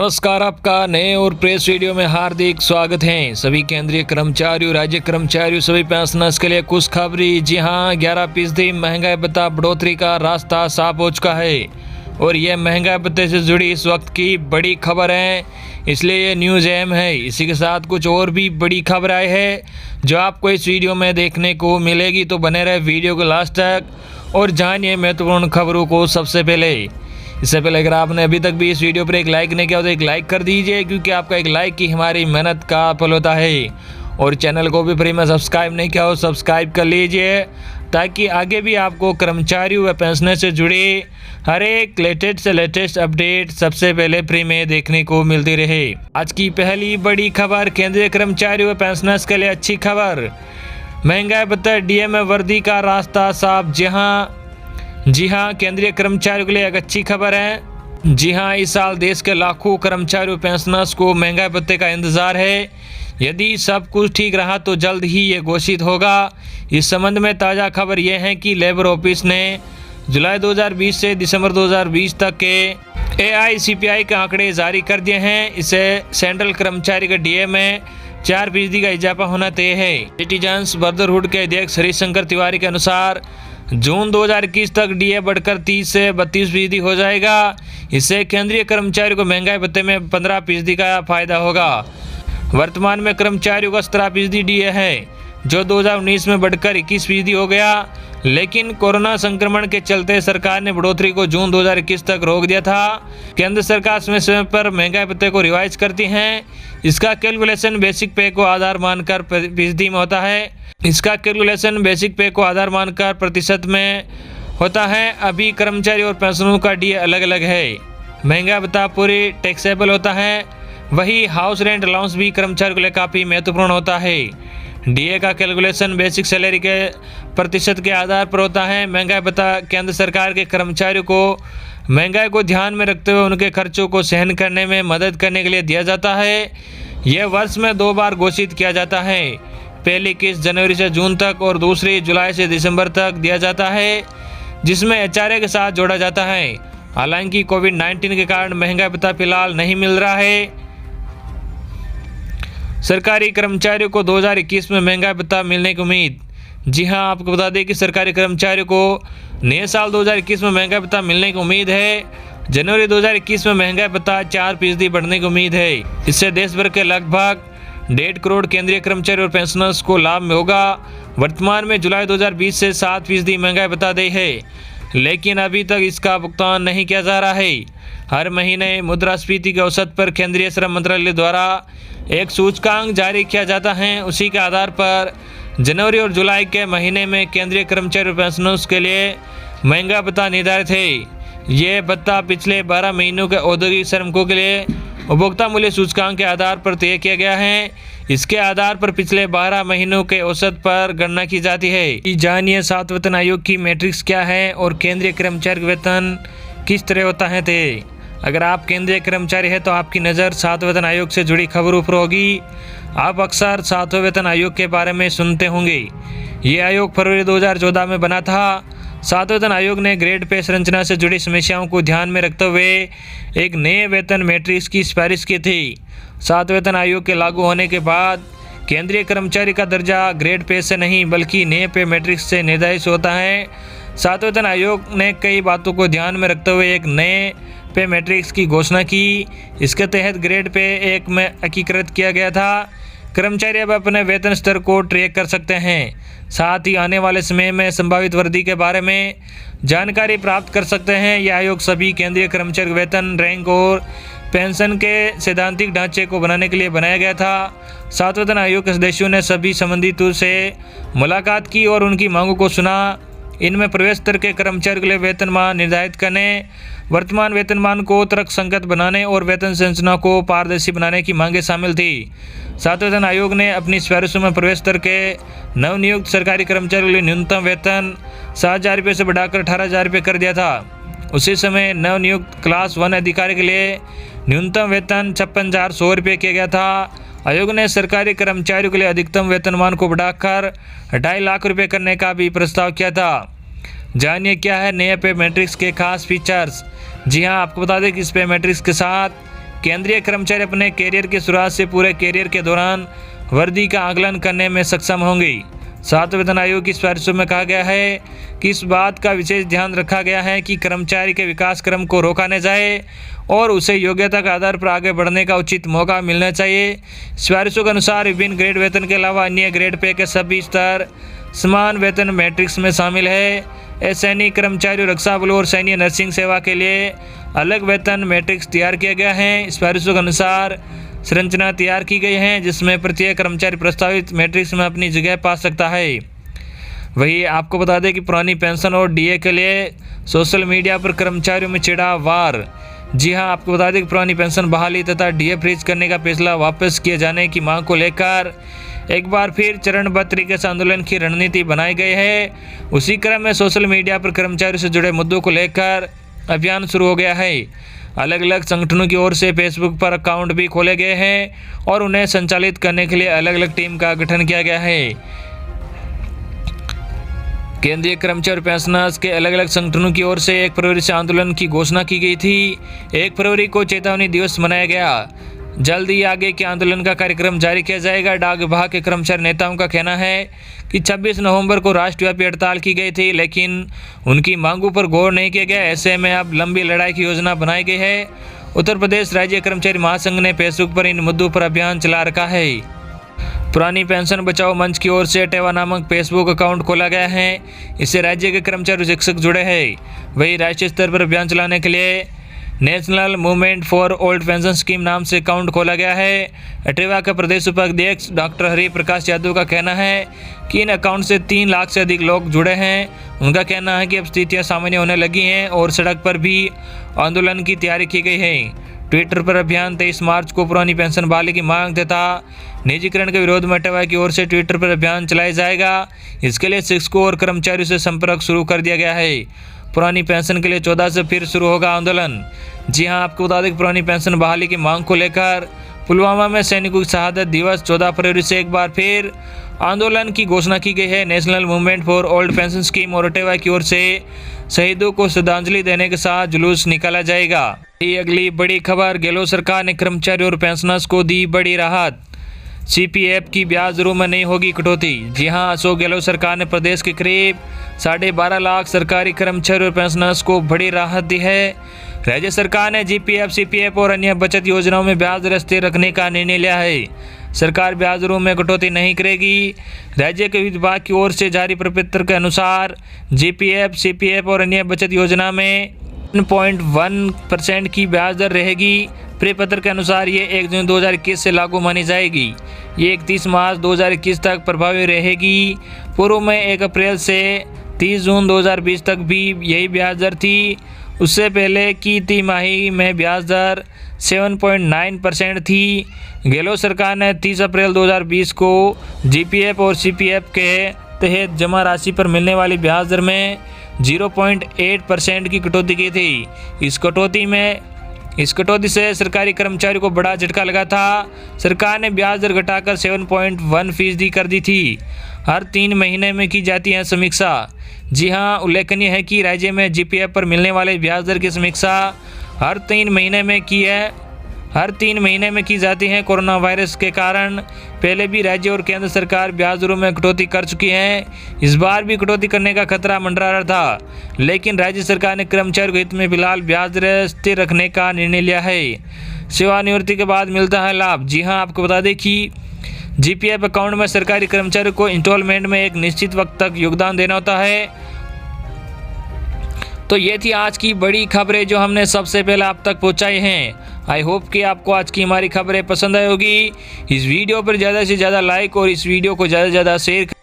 नमस्कार, आपका नए और प्रेस वीडियो में हार्दिक स्वागत है। सभी केंद्रीय कर्मचारियों, राज्य कर्मचारियों, सभी पेंशनर्स के लिए खुशखबरी। जी हां, 11% महंगाई भत्ता बढ़ोतरी का रास्ता साफ हो चुका है और यह महंगाई भत्ते से जुड़ी इस वक्त की बड़ी खबर है, इसलिए ये न्यूज़ अहम है। इसी के साथ कुछ और भी बड़ी खबर आई है जो आपको इस वीडियो में देखने को मिलेगी, तो बने रहे वीडियो को लास्ट तक और जानिए महत्वपूर्ण खबरों को सबसे पहले। इससे पहले अगर आपने अभी तक भी इस वीडियो पर एक लाइक नहीं किया तो एक लाइक कर दीजिए, क्योंकि आपका एक लाइक ही हमारी मेहनत का फल होता है। और चैनल को भी फ्री में सब्सक्राइब नहीं किया हो सब्सक्राइब कर लीजिए, ताकि आगे भी आपको कर्मचारियों व पेंशनर से जुड़े हर एक लेटेस्ट अपडेट सबसे पहले फ्री में देखने को मिलती रहे। आज की पहली बड़ी खबर केंद्रीय कर्मचारियों व पेंशनर्स के लिए अच्छी खबर। महंगाई भत्ता डीए में वर्दी का रास्ता साफ। जी हाँ, केंद्रीय कर्मचारियों के लिए एक अच्छी खबर है। जी हाँ, इस साल देश के लाखों कर्मचारियों पेंशनर्स को महंगाई भत्ते का इंतजार है। यदि सब कुछ ठीक रहा तो जल्द ही ये घोषित होगा। इस संबंध में ताज़ा खबर यह है कि लेबर ऑफिस ने जुलाई 2020 से दिसंबर 2020 तक के AICPI के आंकड़े जारी कर दिए हैं। इससे सेंट्रल कर्मचारी के डीए में 4% का इजाफा होना तय है। सिटीजन्स ब्रदरहुड के अध्यक्ष हरिशंकर तिवारी के अनुसार जून 2021 तक डीए बढ़कर 30 से 32% हो जाएगा। इससे केंद्रीय कर्मचारियों को महंगाई भत्ते में 15% का फायदा होगा। वर्तमान में कर्मचारियों का 17% डीए है, जो 2019 में बढ़कर 21% हो गया, लेकिन कोरोना संक्रमण के चलते सरकार ने बढ़ोतरी को जून 2021 तक रोक दिया था। केंद्र सरकार समय पर महंगाई भत्ते को रिवाइज करती है। इसका कैलकुलेशन बेसिक पे को आधार मानकर फीसदी में होता है। प्रतिशत में होता है। अभी कर्मचारी और पेंशनरों का डीए अलग अलग है। महंगाई भत्ता पूरी टैक्सेबल होता है। वही हाउस रेंट अलाउंस भी कर्मचारियों के लिए काफ़ी महत्वपूर्ण होता है। डीए का कैलकुलेशन बेसिक सैलरी के प्रतिशत के आधार पर होता है। महंगाई भत्ता केंद्र सरकार के कर्मचारियों को महंगाई को ध्यान में रखते हुए उनके खर्चों को सहन करने में मदद करने के लिए दिया जाता है। यह वर्ष में 2 बार घोषित किया जाता है। पहली किस्त जनवरी से जून तक और दूसरी जुलाई से दिसंबर तक दिया जाता है, जिसमें HRA के साथ जोड़ा जाता है। हालांकि कोविड-19 के कारण महंगाई भत्ता फिलहाल नहीं मिल रहा है। सरकारी कर्मचारियों को 2021 में महंगाई भत्ता मिलने की उम्मीद। जी हां, आपको बता दें कि सरकारी कर्मचारियों को नए साल 2021 में महंगाई भत्ता मिलने की उम्मीद है। जनवरी 2021 में महंगाई भत्ता 4% बढ़ने की उम्मीद है। इससे देश भर के लगभग 1.5 करोड़ केंद्रीय कर्मचारी और पेंशनर्स को लाभ में होगा। वर्तमान में जुलाई 2020 से 7% महंगाई भत्ता देय है, लेकिन अभी तक इसका भुगतान नहीं किया जा रहा है। हर महीने मुद्रास्फीति के औसत पर केंद्रीय श्रम मंत्रालय द्वारा एक सूचकांक जारी किया जाता है। उसी के आधार पर जनवरी और जुलाई के महीने में केंद्रीय कर्मचारी और पेंशनर्स के लिए महंगाई भत्ता निर्धारित है। ये भत्ता पिछले 12 महीनों के औद्योगिक श्रमिकों के लिए उपभोक्ता मूल्य सूचकांक के आधार पर तय किया गया है। इसके आधार पर पिछले 12 महीनों के औसत पर गणना की जाती है। जानिए 7 वेतन आयोग की मैट्रिक्स क्या है और केंद्रीय कर्मचारी वेतन किस तरह होता है तय। अगर आप केंद्रीय कर्मचारी हैं तो आपकी नज़र 7 वेतन आयोग से जुड़ी खबरों पर होगी। आप अक्सर 7वें वेतन आयोग के बारे में सुनते होंगे। ये आयोग फरवरी 2014 में बना था। 7वें वेतन आयोग ने ग्रेड पे संरचना से जुड़ी समस्याओं को ध्यान में रखते हुए एक नए वेतन मैट्रिक्स की सिफारिश की थी। 7वें वेतन आयोग के लागू होने के बाद केंद्रीय कर्मचारी का दर्जा ग्रेड पे से नहीं बल्कि नए पे मैट्रिक्स से निर्धारित होता है। 7वें वेतन आयोग ने कई बातों को ध्यान में रखते हुए एक नए पे मैट्रिक्स की घोषणा की। इसके तहत ग्रेड पे 1 में एकीकृत किया गया था। कर्मचारी अब अपने वेतन स्तर को ट्रैक कर सकते हैं, साथ ही आने वाले समय में संभावित वृद्धि के बारे में जानकारी प्राप्त कर सकते हैं। यह आयोग सभी केंद्रीय कर्मचारी वेतन रैंक और पेंशन के सैद्धांतिक ढांचे को बनाने के लिए बनाया गया था। 7वें वेतन आयोग के सदस्यों ने सभी संबंधितों से मुलाकात की और उनकी मांगों को सुना। इनमें प्रवेश स्तर के कर्मचारियों के लिए वेतनमान निर्धारित करने, वर्तमान वेतनमान को तर्कसंगत बनाने और वेतन संरचना को पारदर्शी बनाने की मांगें शामिल थी। 7वें वेतन आयोग ने अपनी सिफारिशों में प्रवेश स्तर के नवनियुक्त सरकारी कर्मचारियों के लिए न्यूनतम वेतन 7,000 रुपये से बढ़ाकर 18,000 रुपये कर दिया था। उसी समय नवनियुक्त क्लास 1 अधिकारी के लिए न्यूनतम वेतन 56,100 रुपये किया गया था। आयोग ने सरकारी कर्मचारियों के लिए अधिकतम वेतनमान को बढ़ाकर 2.5 लाख रुपये करने का भी प्रस्ताव किया था। जानिए क्या है नए पे मैट्रिक्स के खास फीचर्स। जी हां, आपको बता दें कि इस पे मैट्रिक्स के साथ केंद्रीय कर्मचारी अपने कैरियर की शुरुआत से पूरे कैरियर के दौरान वर्दी का आकलन करने में सक्षम होंगे। सातवें वेतन आयोग की सिफारिशों में कहा गया है कि इस बात का विशेष ध्यान रखा गया है कि कर्मचारी के विकास क्रम को रोका न जाए और उसे योग्यता के आधार पर आगे बढ़ने का उचित मौका मिलना चाहिए। सिफारिशों के अनुसार विभिन्न ग्रेड वेतन के अलावा अन्य ग्रेड पे के सभी स्तर समान वेतन मैट्रिक्स में शामिल है। सैनिक कर्मचारियों, रक्षा बलों और सैन्य नर्सिंग सेवा के लिए अलग वेतन मैट्रिक्स तैयार किया गया है। सिफारिशों के अनुसार संरचना तैयार की गई है जिसमें प्रत्येक कर्मचारी प्रस्तावित मैट्रिक्स में अपनी जगह पा सकता है। वही आपको बता दें कि पुरानी पेंशन और डीए के लिए सोशल मीडिया पर कर्मचारियों में छिड़ा वार। जी हां, आपको बता दें कि पुरानी पेंशन बहाली तथा डीए फ्रीज करने का फैसला वापस किए जाने की मांग को लेकर एक बार फिर चरणबद्ध तरीके से आंदोलन की रणनीति बनाई गई है। उसी क्रम में सोशल मीडिया पर कर्मचारियों से जुड़े मुद्दों को लेकर अभियान शुरू हो गया है। अलग अलग संगठनों की ओर से फेसबुक पर अकाउंट भी खोले गए हैं और उन्हें संचालित करने के लिए अलग अलग टीम का गठन किया गया है। केंद्रीय कर्मचारी पेंशनर्स के अलग अलग संगठनों की ओर से 1 फरवरी से आंदोलन की घोषणा की गई थी। 1 फरवरी को चेतावनी दिवस मनाया गया। जल्द ही आगे के आंदोलन का कार्यक्रम जारी किया जाएगा। डाक विभाग के कर्मचारी नेताओं का कहना है कि 26 नवंबर को राष्ट्रव्यापी हड़ताल की गई थी, लेकिन उनकी मांगों पर गौर नहीं किया गया। ऐसे में अब लंबी लड़ाई की योजना बनाई गई है। उत्तर प्रदेश राज्य कर्मचारी महासंघ ने फेसबुक पर इन मुद्दों पर अभियान चला रखा है। पुरानी पेंशन बचाओ मंच की ओर से टेवा नामक फेसबुक अकाउंट खोला गया है। इससे राज्य के कर्मचारी शिक्षक जुड़े हैं। वही राष्ट्रीय स्तर पर अभियान चलाने के लिए national movement for old pension scheme नाम से अकाउंट खोला गया है। अटेवा का प्रदेश उपाध्यक्ष डॉक्टर हरि प्रकाश यादव का कहना है कि इन अकाउंट से 3 लाख से अधिक लोग जुड़े हैं। उनका कहना है कि अब स्थितियां सामान्य होने लगी हैं और सड़क पर भी आंदोलन की तैयारी की गई है। ट्विटर पर अभियान 23 मार्च को पुरानी पेंशन बहाली की मांग तथा निजीकरण के विरोध में अटेवा की ओर से ट्विटर पर अभियान चलाया जाएगा। इसके लिए शिक्षकों और कर्मचारियों से संपर्क शुरू कर दिया गया है। पुरानी पेंशन के लिए 14 से फिर शुरू होगा आंदोलन। जी हां, आपको बता दें कि पुरानी पेंशन बहाली की मांग को लेकर पुलवामा में सैनिकों की शहादत दिवस 14 फरवरी से एक बार फिर आंदोलन की घोषणा की गई है। National movement for old pension scheme और अटेवा की ओर से शहीदों को श्रद्धांजलि देने के साथ जुलूस निकाला जाएगा। ये अगली बड़ी खबर, गहलोत सरकार ने कर्मचारियों और पेंशनर्स को दी बड़ी राहत। सीपीएफ की ब्याज दरों में नहीं होगी कटौती। जी हां, अशोक गहलोत सरकार ने प्रदेश के करीब 12.5 लाख सरकारी कर्मचारियों और पेंशनर्स को बड़ी राहत दी है। राज्य सरकार ने जीपीएफ, सीपीएफ और अन्य बचत योजनाओं में ब्याज दर स्थिर रखने का निर्णय लिया है। सरकार ब्याज दरों में कटौती नहीं करेगी। राज्य के वित्त विभाग की ओर से जारी प्रपत्र के अनुसार जीपीएफ, सीपीएफ और अन्य बचत योजना में 1.1% की ब्याज दर रहेगी। प्रपत्र के अनुसार ये 1 जून 2021 से लागू मानी जाएगी। ये 31 मार्च 2021 तक प्रभावी रहेगी। पूर्व में 1 अप्रैल से 30 जून 2020 तक भी यही ब्याज दर थी। उससे पहले की तिमाही में ब्याज दर 7.9% थी। गहलोत सरकार ने 30 अप्रैल 2020 को जीपीएफ और सीपीएफ के तहत जमा राशि पर मिलने वाली ब्याज दर में 0.8% की कटौती की थी। इस कटौती से सरकारी कर्मचारियों को बड़ा झटका लगा था। सरकार ने ब्याज दर घटाकर 7.1% कर दी थी। हर 3 महीने में की जाती है समीक्षा। जी हां, उल्लेखनीय है कि राज्य में जीपीएफ पर मिलने वाले ब्याज दर की समीक्षा हर 3 महीने में की जाती है। कोरोना वायरस के कारण पहले भी राज्य और केंद्र सरकार ब्याज दरों में कटौती कर चुकी है। इस बार भी कटौती करने का खतरा मंडरा रहा था, लेकिन राज्य सरकार ने कर्मचारियों के हित में फिलहाल ब्याज दर स्थिर रखने का निर्णय लिया है। सेवानिवृत्ति के बाद मिलता है लाभ। जी हां, आपको बता दें कि जीपीएफ अकाउंट में सरकारी कर्मचारियों को इंस्टॉलमेंट में एक निश्चित वक्त तक योगदान देना होता है। तो ये थी आज की बड़ी खबरें जो हमने सबसे पहले आप तक पहुंचाई हैं। आई होप कि आपको आज की हमारी खबरें पसंद आई होगी। इस वीडियो पर ज़्यादा से ज़्यादा लाइक और इस वीडियो को ज़्यादा से ज़्यादा शेयर